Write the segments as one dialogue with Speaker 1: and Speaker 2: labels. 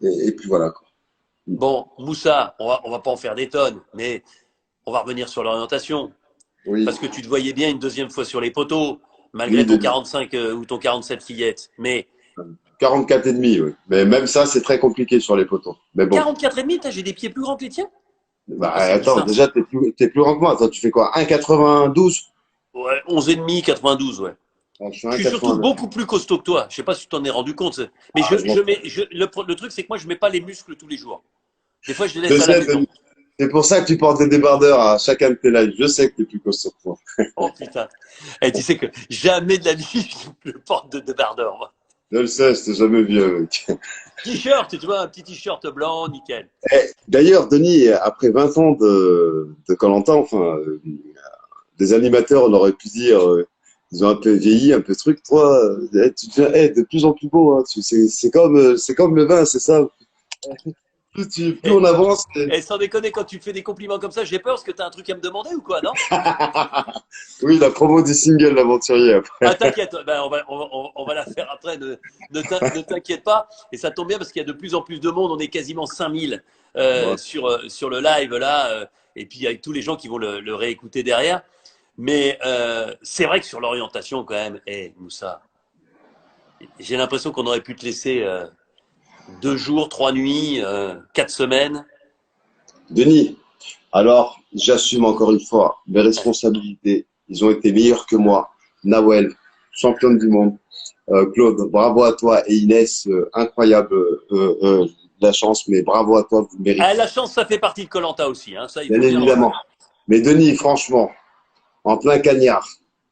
Speaker 1: et puis voilà, quoi.
Speaker 2: Bon, Moussa, on va pas en faire des tonnes, mais on va revenir sur l'orientation.
Speaker 1: Oui,
Speaker 2: Parce que tu te voyais bien une deuxième fois sur les poteaux, malgré
Speaker 1: oui,
Speaker 2: ton
Speaker 1: Denis.
Speaker 2: 45 ou ton 47 fillettes. Mais
Speaker 1: 44 et demi, oui. Mais même ça, c'est très compliqué sur les poteaux. Mais bon.
Speaker 2: 44 et demi, j'ai des pieds plus grands que les tiens.
Speaker 1: Bah,
Speaker 2: Ah, c'est
Speaker 1: attends,
Speaker 2: bizarre.
Speaker 1: déjà, t'es plus grand que moi. Toi, tu fais quoi? 1,92?
Speaker 2: Ouais, 11 et demi, 92, ouais.
Speaker 1: Ah, je suis
Speaker 2: Je suis surtout
Speaker 1: 1,89.
Speaker 2: beaucoup plus costaud que toi. Je sais pas si tu t'en es rendu compte. Mais
Speaker 1: Ah, je m'en fous.
Speaker 2: le truc, c'est que moi, je mets pas les muscles tous les jours. Des fois, je les
Speaker 1: Je
Speaker 2: laisse à la
Speaker 1: sais,
Speaker 2: maison.
Speaker 1: Denis. C'est pour ça que tu portes des débardeurs à chacun de tes lives. Je sais que t'es plus costaud que moi.
Speaker 2: Oh putain. Et tu sais que jamais de la vie, je porte de débardeur, moi.
Speaker 1: Je le sais, je t'ai jamais vu avec.
Speaker 2: T-shirt, tu vois, un petit t-shirt blanc, nickel.
Speaker 1: D'ailleurs, Denis, après 20 ans de koh, enfin, des animateurs, on aurait pu dire, ils ont un peu vieilli, un peu truc. Toi, tu deviens de plus en plus beau. Hein. C'est comme le vin, c'est ça. Plus
Speaker 2: Et,
Speaker 1: on avance.
Speaker 2: et sans déconner, quand tu me fais des compliments comme ça, j'ai peur parce que t'as un truc à me demander ou quoi, non?
Speaker 1: Oui, la promo du single, l'aventurier. Après.
Speaker 2: Ah, t'inquiète, ben, on va la faire après, ne t'inquiète pas. Et ça tombe bien parce qu'il y a de plus en plus de monde, on est quasiment 5000
Speaker 1: Bon.
Speaker 2: sur le live là, et puis avec tous les gens qui vont le réécouter derrière. Mais c'est vrai que sur l'orientation, quand même, Moussa, j'ai l'impression qu'on aurait pu te laisser 2 jours, 3 nuits, 4 semaines.
Speaker 1: Denis, alors, j'assume encore une fois mes responsabilités. Ils ont été meilleurs que moi. Nawel, championne du monde. Claude, bravo à toi. Et Inès, incroyable la chance, mais bravo à toi, vous le
Speaker 2: Ah,
Speaker 1: méritez.
Speaker 2: la chance, ça fait partie de Colanta aussi, hein, ça, il
Speaker 1: Bien
Speaker 2: faut bien le
Speaker 1: évidemment.
Speaker 2: reconnaître.
Speaker 1: Mais Denis, franchement, en plein cagnard,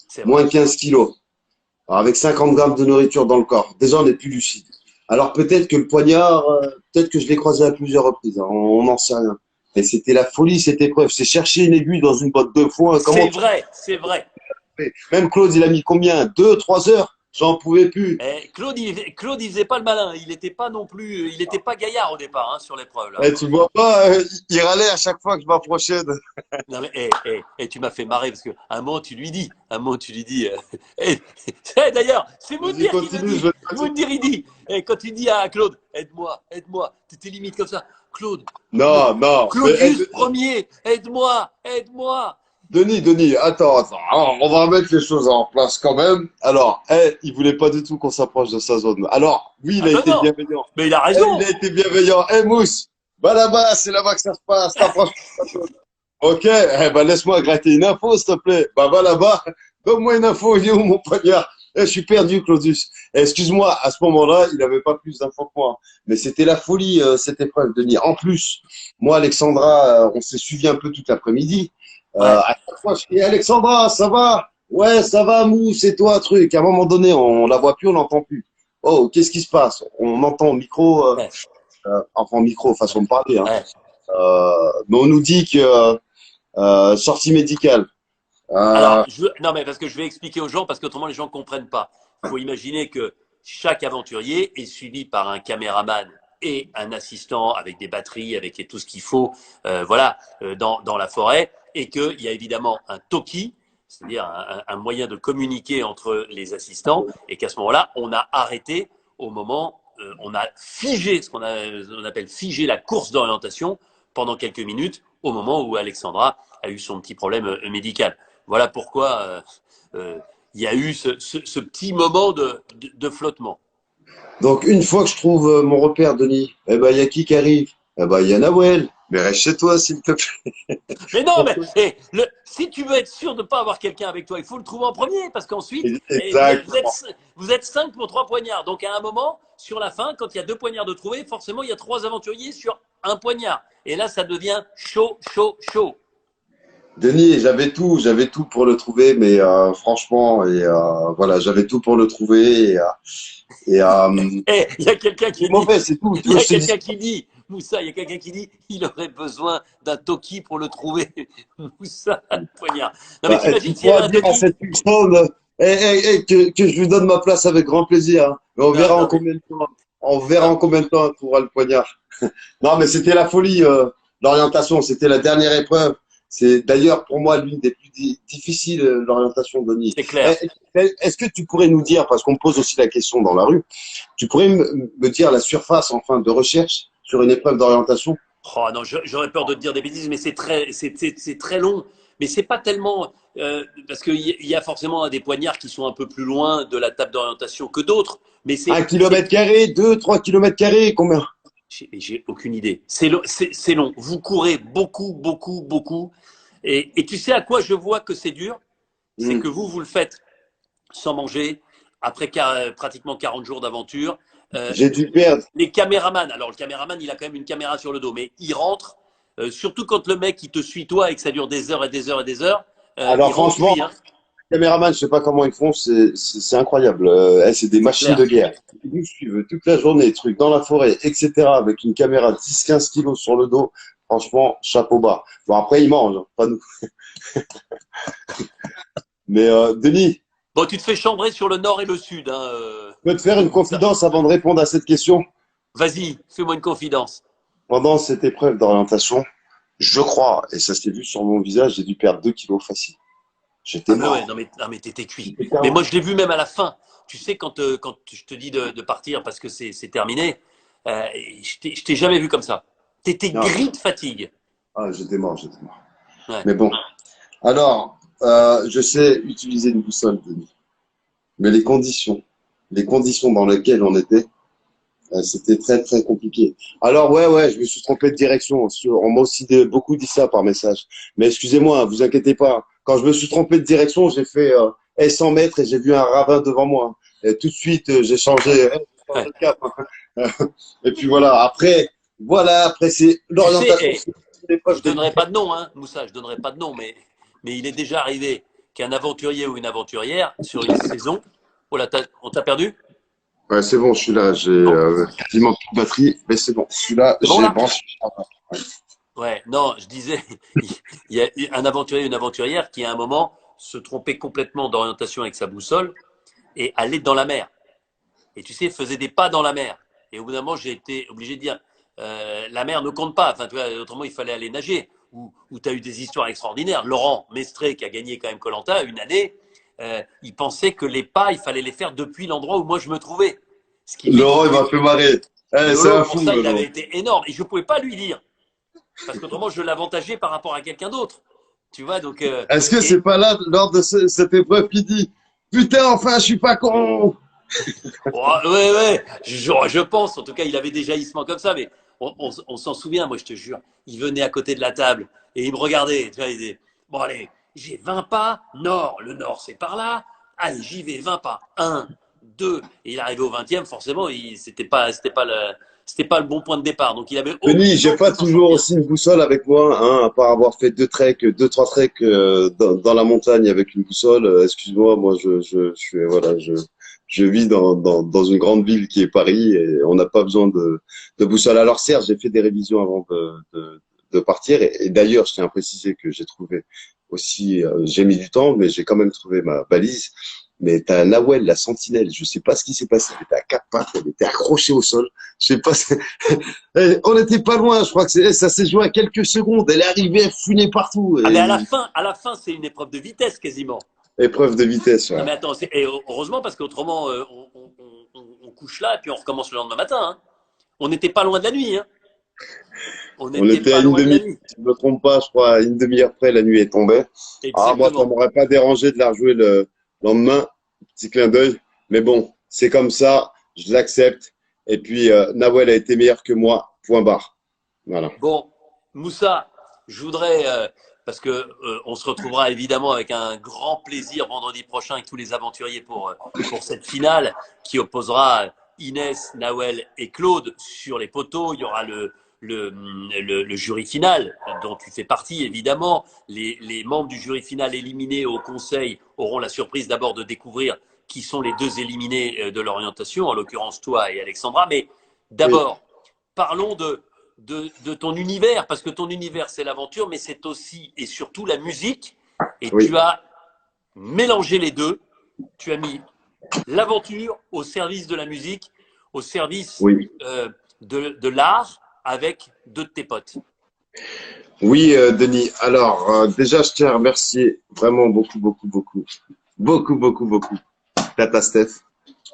Speaker 2: C'est vrai.
Speaker 1: moins 15 kilos, alors avec 50 grammes de nourriture dans le corps, déjà on n'est plus lucide. Alors peut-être que le poignard, peut-être que je l'ai croisé à plusieurs reprises, hein, on n'en sait rien. Mais c'était la folie cette épreuve. C'est chercher une aiguille dans une botte de foin. Comment
Speaker 2: C'est
Speaker 1: tu
Speaker 2: vrai, c'est vrai.
Speaker 1: fais? Même Claude, il a mis combien? 2, 3 heures? J'en pouvais plus.
Speaker 2: Claude, il faisait pas le malin. Il n'était pas non plus, il n'était pas gaillard au départ hein, sur l'épreuve là.
Speaker 1: Eh, tu vois pas, il râlait à chaque fois que je m'approchais de...
Speaker 2: Non mais, tu m'as fait marrer parce que un moment tu lui dis, d'ailleurs, c'est
Speaker 1: Vas-y,
Speaker 2: Moundir qui me
Speaker 1: continue, je
Speaker 2: dit,
Speaker 1: vais te passer.
Speaker 2: Moundir il dit, quand tu dis à Claude, aide-moi, aide-moi, t'étais limite comme ça, Claude,
Speaker 1: Non, non, mais
Speaker 2: Claudius premier, aide-moi, aide-moi.
Speaker 1: Denis, attends. Alors, on va remettre les choses en place quand même. Alors, il voulait pas du tout qu'on s'approche de sa zone. Alors, oui, il
Speaker 2: Ah
Speaker 1: a
Speaker 2: ben
Speaker 1: été
Speaker 2: non,
Speaker 1: bienveillant.
Speaker 2: mais il a
Speaker 1: Il
Speaker 2: raison.
Speaker 1: a été bienveillant. Mousse, va là-bas, c'est là-bas que ça se passe. T'approches pas de sa zone. Ok, ben laisse-moi gratter une info, s'il te plaît. Bah va là-bas, donne-moi une info, il est où mon poignard? Je suis perdu, Claudius. Excuse-moi, à ce moment-là, il n'avait pas plus d'infos que moi. Mais c'était la folie, cette épreuve, Denis. En plus, moi, Alexandra, on s'est suivi un peu toute l'après-midi.
Speaker 2: Ouais.
Speaker 1: À chaque fois, je dis, Alexandra, ça va? Ouais, ça va, Mou, c'est toi, truc. À un moment donné, on la voit plus, on l'entend plus. Oh, qu'est-ce qui se passe? On entend au micro,
Speaker 2: Ouais,
Speaker 1: enfin micro, façon de parler, hein.
Speaker 2: ouais.
Speaker 1: Mais on nous dit que sortie médicale.
Speaker 2: Alors,
Speaker 1: Euh,
Speaker 2: non, mais parce que je vais expliquer aux gens, parce qu'autrement les gens ne comprennent pas. Il faut imaginer que chaque aventurier est suivi par un caméraman et un assistant avec des batteries, avec tout ce qu'il faut, voilà, dans la forêt, et qu'il y a évidemment un talkie, c'est-à-dire un moyen de communiquer entre les assistants, et qu'à ce moment-là, on a arrêté au moment, on a figé, on appelle figé la course d'orientation pendant quelques minutes, au moment où Alexandra a eu son petit problème médical. Voilà pourquoi il y a eu ce petit moment de flottement.
Speaker 1: donc une fois que je trouve mon repère, Denis, eh ben il y a qui arrive? Eh ben il y a Nawel. Mais reste chez toi, s'il te plaît.
Speaker 2: Mais non, mais si tu veux être sûr de ne pas avoir quelqu'un avec toi, il faut le trouver en premier, parce qu'ensuite,
Speaker 1: Exactement.
Speaker 2: vous êtes 5 pour 3 poignards. Donc à un moment, sur la fin, quand il y a 2 poignards de trouver, forcément, il y a 3 aventuriers sur un poignard. Et là, ça devient chaud, chaud, chaud.
Speaker 1: Denis, j'avais tout pour le trouver, mais franchement, et voilà, j'avais tout pour le trouver. Et,
Speaker 2: Il y a quelqu'un
Speaker 1: c'est
Speaker 2: qui dit,
Speaker 1: mauvais, c'est tout. Tu
Speaker 2: il
Speaker 1: veux
Speaker 2: y
Speaker 1: que
Speaker 2: a
Speaker 1: je te dise?
Speaker 2: quelqu'un qui dit, Moussa, il y a quelqu'un qui dit, il aurait besoin d'un Toki pour le trouver. Moussa, le poignard. Non mais
Speaker 1: Bah,
Speaker 2: t'imagines
Speaker 1: tu
Speaker 2: s'il y avait
Speaker 1: pourras
Speaker 2: un
Speaker 1: dire à
Speaker 2: Toki?
Speaker 1: cette personne que je lui donne ma place avec grand plaisir. Hein. Mais on
Speaker 2: Non,
Speaker 1: verra en
Speaker 2: non mais,
Speaker 1: combien de temps. On verra
Speaker 2: non.
Speaker 1: en combien de temps elle trouvera le poignard. Non, mais c'était la folie, l'orientation. C'était la dernière épreuve. C'est d'ailleurs pour moi l'une des plus difficiles, l'orientation, Denis.
Speaker 2: C'est clair.
Speaker 1: Est-ce que tu pourrais nous dire, parce qu'on me pose aussi la question dans la rue, tu pourrais me dire la surface enfin de recherche sur une épreuve d'orientation?
Speaker 2: Oh non, j'aurais peur de te dire des bêtises, mais c'est très long. Mais c'est pas tellement parce qu'il y a forcément des poignards qui sont un peu plus loin de la table d'orientation que d'autres. Mais
Speaker 1: 1 km², 2, 3 km², combien?
Speaker 2: j'ai aucune idée. C'est long. Vous courez beaucoup, beaucoup, beaucoup. Et tu sais à quoi je vois que c'est dur? C'est
Speaker 1: Hmm.
Speaker 2: que vous le faites sans manger, après pratiquement 40 jours d'aventure.
Speaker 1: J'ai dû perdre.
Speaker 2: Les caméramans, alors le caméraman, il a quand même une caméra sur le dos, mais il rentre, surtout quand le mec, il te suit toi et que ça dure des heures et des heures et des heures, il
Speaker 1: Alors
Speaker 2: rentre
Speaker 1: franchement,
Speaker 2: lui, hein,
Speaker 1: caméraman, je sais pas comment ils font, c'est incroyable. C'est des
Speaker 2: c'est
Speaker 1: machines
Speaker 2: clair.
Speaker 1: de guerre. Ils nous suivent toute la journée, trucs dans la forêt, etc. Avec une caméra 10-15 kilos sur le dos. Franchement, chapeau bas. Bon, après, ils mangent, hein, pas nous. Mais Denis,
Speaker 2: Bon, tu te fais chambrer sur le nord et le sud. Hein,
Speaker 1: je peux te faire une confidence avant de répondre à cette question.
Speaker 2: vas-y, fais-moi une confidence.
Speaker 1: Pendant cette épreuve d'orientation, je crois, et ça s'est vu sur mon visage, j'ai dû perdre 2 kilos facile. J'étais
Speaker 2: Ah mais ouais,
Speaker 1: mort.
Speaker 2: non mais t'étais cuit.
Speaker 1: J'étais
Speaker 2: Mais
Speaker 1: KO.
Speaker 2: moi, je l'ai vu même à la fin. Tu sais, quand je te dis de partir parce que c'est terminé, je t'ai jamais vu comme ça. T'étais
Speaker 1: Non,
Speaker 2: gris de fatigue.
Speaker 1: j'étais mort, j'étais mort.
Speaker 2: Ouais.
Speaker 1: Mais bon. Alors, je sais utiliser une boussole, Denis. Mais les conditions dans lesquelles on était, c'était très, très compliqué. Alors, ouais, je me suis trompé de direction. On m'a aussi beaucoup dit ça par message. Mais excusez-moi, vous inquiétez pas. Quand je me suis trompé de direction, j'ai fait 100 mètres et j'ai vu un ravin devant moi. Et tout de suite, j'ai changé
Speaker 2: Ouais.
Speaker 1: de cap. Et puis voilà, après, c'est
Speaker 2: Tu sais,
Speaker 1: l'orientation, c'est une
Speaker 2: je
Speaker 1: épreuve de
Speaker 2: donnerai
Speaker 1: vie.
Speaker 2: pas de nom, hein, Moussa, je donnerai pas de nom, mais il est déjà arrivé qu'un aventurier ou une aventurière, sur une saison, oh là, on t'a perdu?
Speaker 1: Ouais, c'est bon, je suis là. J'ai
Speaker 2: Bon,
Speaker 1: quasiment plus de batterie, mais c'est bon. Je suis là,
Speaker 2: c'est bon
Speaker 1: j'ai
Speaker 2: là?
Speaker 1: branché.
Speaker 2: Ouais, non, je disais, il y a un aventurier ou une aventurière qui, à un moment, se trompait complètement d'orientation avec sa boussole et allait dans la mer. Et tu sais, faisait des pas dans la mer. Et au bout d'un moment, j'ai été obligé de dire, la mer ne compte pas. Enfin, tu vois, autrement, il fallait aller nager. Ou tu as eu des histoires extraordinaires. Laurent Mestré, qui a gagné quand même koh une année, il pensait que les pas, il fallait les faire depuis l'endroit où moi je me trouvais. Ce qui fait qu'il
Speaker 1: Laurent, il
Speaker 2: était.
Speaker 1: m'a fait marrer.
Speaker 2: Et
Speaker 1: C'est
Speaker 2: Lolo,
Speaker 1: un
Speaker 2: pour
Speaker 1: fou,
Speaker 2: ça, il avait
Speaker 1: Laurent.
Speaker 2: été énorme. Et je ne pouvais pas lui dire. Parce qu'autrement, je l'avantageais par rapport à quelqu'un d'autre. Tu vois, donc.
Speaker 1: Est-ce que
Speaker 2: Et
Speaker 1: c'est pas là, lors de cette épreuve, qu'il dit putain, enfin, je suis pas con.
Speaker 2: oh, ouais, je pense. En tout cas, il avait des jaillissements comme ça, mais on s'en souvient, moi, je te jure. Il venait à côté de la table et il me regardait. Tu vois, il disait, bon, allez, j'ai 20 pas, nord. Le nord, c'est par là. Allez, j'y vais, 20 pas. Un, deux. Et il arrivait au 20e, forcément, c'était pas le bon point de départ. Donc, il avait
Speaker 1: Denis, j'ai pas
Speaker 2: aucune chance de s'en
Speaker 1: toujours
Speaker 2: sortir.
Speaker 1: aussi une boussole avec moi, hein, à part avoir fait 2, 3 treks dans la montagne avec une boussole. Excuse-moi, moi, voilà, je vis dans une grande ville qui est Paris et on n'a pas besoin de boussole. Alors certes, j'ai fait des révisions avant de partir et d'ailleurs, je tiens à préciser que j'ai trouvé aussi, j'ai mis du temps, mais j'ai quand même trouvé ma balise. Mais t'as Nawel, la sentinelle, je sais pas ce qui s'est passé, elle était à 4 pattes, elle était accrochée au sol. Je sais pas, on n'était pas loin, je crois que ça s'est joué à quelques secondes. Elle est arrivée, elle funait partout.
Speaker 2: Ah, mais à la fin, c'est une épreuve de vitesse quasiment.
Speaker 1: Épreuve de vitesse,
Speaker 2: Non,
Speaker 1: ouais.
Speaker 2: mais attends, et heureusement, parce qu'autrement, on couche là et puis on recommence le lendemain matin. Hein. On n'était pas loin de la nuit. Hein. On
Speaker 1: On
Speaker 2: n'était
Speaker 1: était à
Speaker 2: pas
Speaker 1: une
Speaker 2: loin de la
Speaker 1: demi,
Speaker 2: nuit.
Speaker 1: si je ne me trompe pas, je crois, à une demi-heure près, la nuit est tombée. Ah, moi, ça
Speaker 2: Exactement.
Speaker 1: m'aurait pas dérangé de la rejouer le lendemain. Petit clin d'œil. Mais bon, c'est comme ça, je l'accepte. Et puis, Nawel a été meilleur que moi, point barre. Voilà.
Speaker 2: Bon, Moussa, je voudrais, parce que on se retrouvera évidemment avec un grand plaisir vendredi prochain avec tous les aventuriers pour cette finale qui opposera Inès, Nawel et Claude sur les poteaux. Il y aura le jury final dont tu fais partie évidemment. Les membres du jury final éliminés au conseil auront la surprise d'abord de découvrir qui sont les deux éliminés de l'orientation, en l'occurrence toi et Alexandra. Mais
Speaker 1: Oui,
Speaker 2: d'abord, parlons de ton univers, parce que ton univers, c'est l'aventure, mais c'est aussi et surtout la musique. Et
Speaker 1: oui,
Speaker 2: tu as mélangé les deux. Tu as mis l'aventure au service de la musique, au service
Speaker 1: oui.
Speaker 2: de l'art avec deux de tes potes.
Speaker 1: Oui, Denis. Alors, déjà, je tiens à remercier vraiment beaucoup, beaucoup, beaucoup, beaucoup, beaucoup, beaucoup Tata Steph,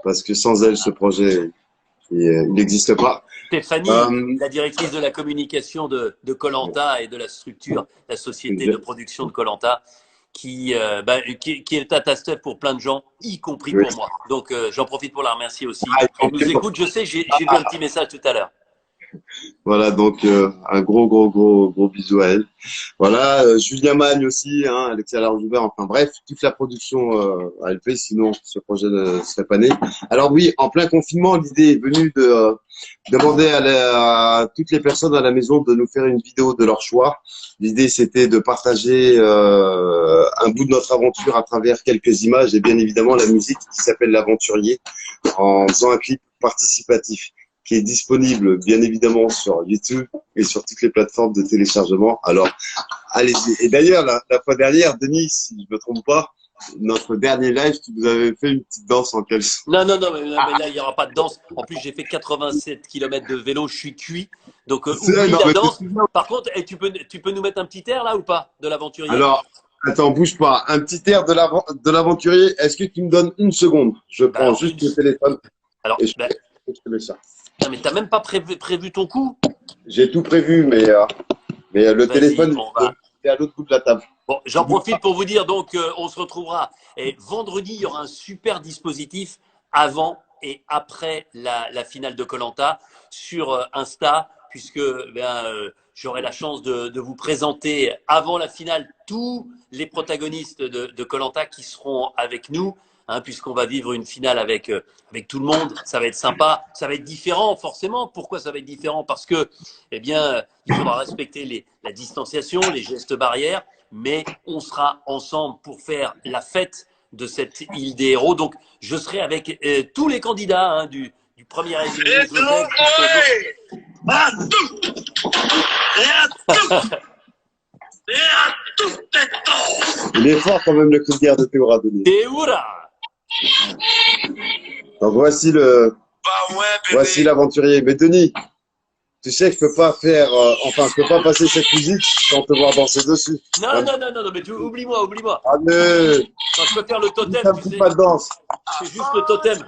Speaker 1: parce que sans elle, ce projet, il n'existe pas.
Speaker 2: Stéphanie,
Speaker 1: Euh,
Speaker 2: la directrice de la communication de Colanta et de la structure, la société de production de Colanta, qui est Tata Steph pour plein de gens, y compris
Speaker 1: oui.
Speaker 2: pour moi. Donc, j'en profite pour la remercier aussi. Elle nous écoute, je sais, j'ai vu un petit message tout à l'heure.
Speaker 1: Voilà, donc un gros, gros, gros, gros bisou à elle. Voilà, Julien Magne aussi, hein, Alexia Laroujouber, enfin bref, toute la production a fait, sinon ce projet ne serait pas né. Alors oui, en plein confinement, l'idée est venue de demander à toutes les personnes à la maison de nous faire une vidéo de leur choix. L'idée, c'était de partager un bout de notre aventure à travers quelques images et bien évidemment la musique qui s'appelle L'Aventurier en faisant un clip participatif qui est disponible bien évidemment sur YouTube et sur toutes les plateformes de téléchargement. Alors, allez-y. Et d'ailleurs, la fois dernière, Denis, si je me trompe pas, notre dernier live, tu nous avais fait une petite danse en caleçon.
Speaker 2: Non, non, non, mais là, il n'y aura pas de danse. En plus, j'ai fait 87 km de vélo, je suis cuit. Donc, oublie
Speaker 1: Non,
Speaker 2: la
Speaker 1: mais
Speaker 2: danse. Par contre, tu peux nous mettre un petit air là ou pas de l'aventurier?
Speaker 1: alors, attends, bouge pas. Un petit air de l'aventurier. Est-ce que tu me donnes une seconde? Je
Speaker 2: Bah
Speaker 1: prends
Speaker 2: alors,
Speaker 1: juste le téléphone
Speaker 2: alors
Speaker 1: et
Speaker 2: bah,
Speaker 1: je te mets ça.
Speaker 2: putain, mais t'as même pas prévu ton coup?
Speaker 1: J'ai tout prévu, mais le
Speaker 2: Vas-y,
Speaker 1: téléphone est à l'autre bout de la table.
Speaker 2: bon, j'en profite pour vous dire, donc, on se retrouvera. Et vendredi, il y aura un super dispositif avant et après la finale de Colanta sur Insta, puisque j'aurai la chance de vous présenter avant la finale tous les protagonistes de Colanta qui seront avec nous. Hein, puisqu'on va vivre une finale avec tout le monde, ça va être sympa, ça va être différent forcément. Pourquoi ça va être différent? Parce que, eh bien, il faudra respecter la distanciation, les gestes barrières, mais on sera ensemble pour faire la fête de cette île des héros. Donc, je serai avec tous les candidats hein, du premier épisode
Speaker 1: Il est fort quand même le cri de guerre de Théora, Denis.
Speaker 2: Théoura.
Speaker 1: Donc voici l'aventurier. Mais Denis, tu sais que je peux pas faire, je peux pas passer cette musique sans te voir danser dessus.
Speaker 2: Non, non, non, non, non, mais oublie-moi, oublie-moi.
Speaker 1: Allez,
Speaker 2: Enfin, je peux faire le totem,
Speaker 1: un
Speaker 2: tu
Speaker 1: petit
Speaker 2: sais.
Speaker 1: pas de danse.
Speaker 2: C'est juste le totem.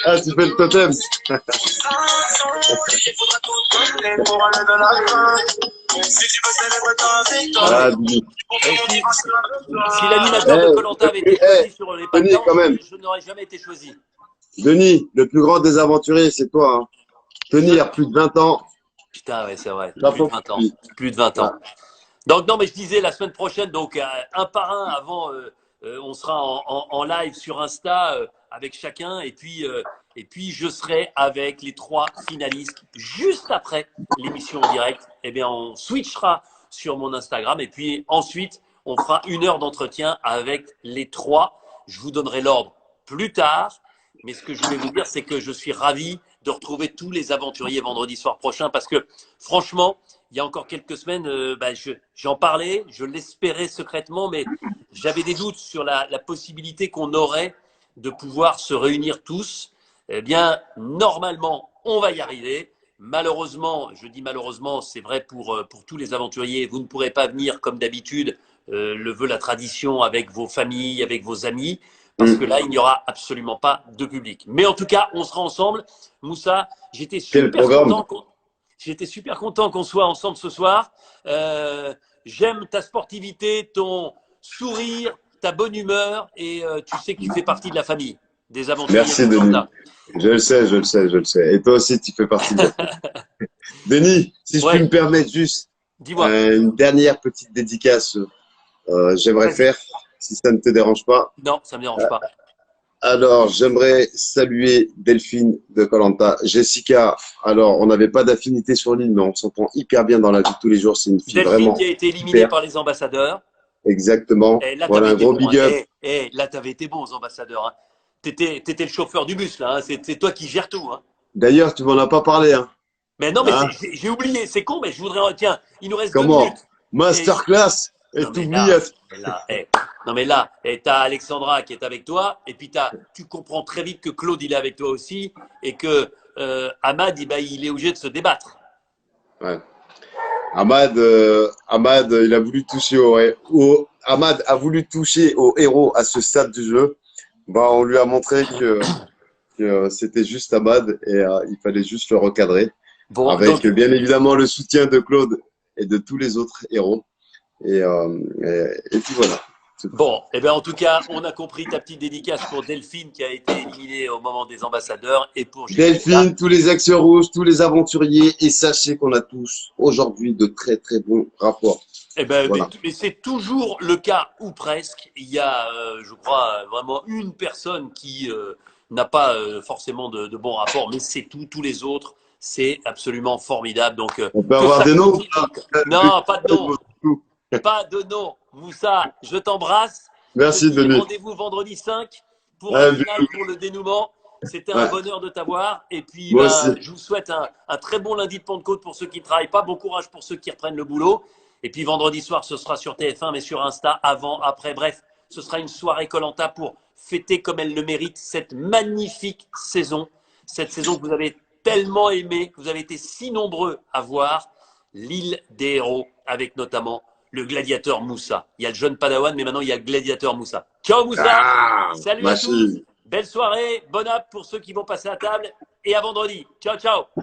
Speaker 1: Ah, tu fais le totem. Ah, Denis.
Speaker 2: Si l'animateur de Colanta avait été choisi sur les pas de
Speaker 1: Denis,
Speaker 2: danse,
Speaker 1: quand même.
Speaker 2: je n'aurais jamais été choisi.
Speaker 1: Denis, le plus grand des aventuriers, c'est toi. Hein. Tenir plus de 20 ans.
Speaker 2: Putain, ouais, c'est vrai. Plus
Speaker 1: Chapeau
Speaker 2: de 20 ans.
Speaker 1: pour lui.
Speaker 2: Plus de 20 ans.
Speaker 1: Ah,
Speaker 2: Donc, non, mais je disais la semaine prochaine, donc un par un, avant, on sera en live sur Insta avec chacun. Et puis, je serai avec les trois finalistes juste après l'émission en direct. Eh bien, on switchera sur mon Instagram. Et puis, ensuite, on fera 1 heure d'entretien avec les trois. Je vous donnerai l'ordre plus tard. Mais ce que je voulais vous dire, c'est que je suis ravi de retrouver tous les aventuriers vendredi soir prochain parce que, franchement, il y a encore quelques semaines, j'en parlais, je l'espérais secrètement, mais j'avais des doutes sur la possibilité qu'on aurait de pouvoir se réunir tous. Eh bien, normalement, on va y arriver. Malheureusement, je dis malheureusement, c'est vrai pour tous les aventuriers, vous ne pourrez pas venir comme d'habitude, le veut la tradition, avec vos familles, avec vos amis, parce que là, il n'y aura absolument pas de public. Mais en tout cas, on sera ensemble. Moussa, j'étais super content qu'on soit ensemble ce soir. J'aime ta sportivité, ton sourire, ta bonne humeur et tu sais que tu fais partie de la famille des aventuriers.
Speaker 1: merci Denis. Je le sais, je le sais, je le sais. Et toi aussi, tu fais partie de la Denis, si je puis me permettre juste une dernière petite dédicace, j'aimerais faire, si ça ne te dérange pas.
Speaker 2: Non, ça ne me dérange pas.
Speaker 1: Alors, j'aimerais saluer Delphine de Colanta, Jessica. Alors, on n'avait pas d'affinité sur l'île, mais on s'entend hyper bien dans la vie de tous les jours. C'est une fille
Speaker 2: Delphine
Speaker 1: vraiment
Speaker 2: qui a été éliminée par les ambassadeurs.
Speaker 1: Exactement.
Speaker 2: Là,
Speaker 1: voilà un gros big up.
Speaker 2: Là, tu avais été bon aux ambassadeurs. Hein. Tu étais le chauffeur du bus, là. Hein. C'est toi qui gères tout. Hein.
Speaker 1: D'ailleurs, tu m'en as pas parlé. Hein.
Speaker 2: Mais non, mais j'ai oublié. C'est con, mais je voudrais. Tiens, il nous reste 2 minutes.
Speaker 1: Masterclass et t'oublies.
Speaker 2: Non, mais là, t'as Alexandra qui est avec toi, et puis tu comprends très vite que Claude, il est avec toi aussi, et que Ahmad, il est obligé de se débattre.
Speaker 1: Ouais. Ahmad, il a voulu toucher Ahmad a voulu toucher au héros à ce stade du jeu. Bah, on lui a montré que c'était juste Ahmad et il fallait juste le recadrer
Speaker 2: Bon,
Speaker 1: avec
Speaker 2: donc,
Speaker 1: bien évidemment le soutien de Claude et de tous les autres héros. Et puis voilà.
Speaker 2: bon, eh bien, en tout cas, on a compris ta petite dédicace pour Delphine qui a été éliminée au moment des ambassadeurs et pour Jessica.
Speaker 1: Delphine, tous les actions rouges, tous les aventuriers, et sachez qu'on a tous aujourd'hui de très très bons rapports.
Speaker 2: Eh ben,
Speaker 1: Voilà.
Speaker 2: mais c'est toujours le cas, ou presque. Il y a, je crois, vraiment une personne qui n'a pas forcément de bons rapports, mais c'est tout. Tous les autres, c'est absolument formidable. Donc,
Speaker 1: On peut
Speaker 2: que
Speaker 1: avoir
Speaker 2: ça
Speaker 1: des noms?
Speaker 2: continue. Non, pas de nom. Pas de nom. Moussa, je t'embrasse. Je te
Speaker 1: Merci,
Speaker 2: dis
Speaker 1: Denis.
Speaker 2: rendez-vous vendredi 5 pour la
Speaker 1: Ouais,
Speaker 2: finale, pour le dénouement. C'était un
Speaker 1: ouais,
Speaker 2: bonheur de t'avoir. Et puis,
Speaker 1: moi aussi.
Speaker 2: ben, je vous souhaite un très bon lundi de Pentecôte pour ceux qui ne travaillent pas. Bon courage pour ceux qui reprennent le boulot. Et puis, vendredi soir, ce sera sur TF1, mais sur Insta, avant, après. Bref, ce sera une soirée koh pour fêter comme elle le mérite cette magnifique saison. Cette saison que vous avez tellement aimée, que vous avez été si nombreux à voir. L'île des héros, avec notamment le gladiateur Moussa. Il y a le jeune Padawan, mais maintenant il y a le gladiateur Moussa. Ciao Moussa,
Speaker 1: Ah,
Speaker 2: salut à tous,
Speaker 1: machine.
Speaker 2: belle soirée, bonne app pour ceux qui vont passer à table et à vendredi. Ciao, ciao.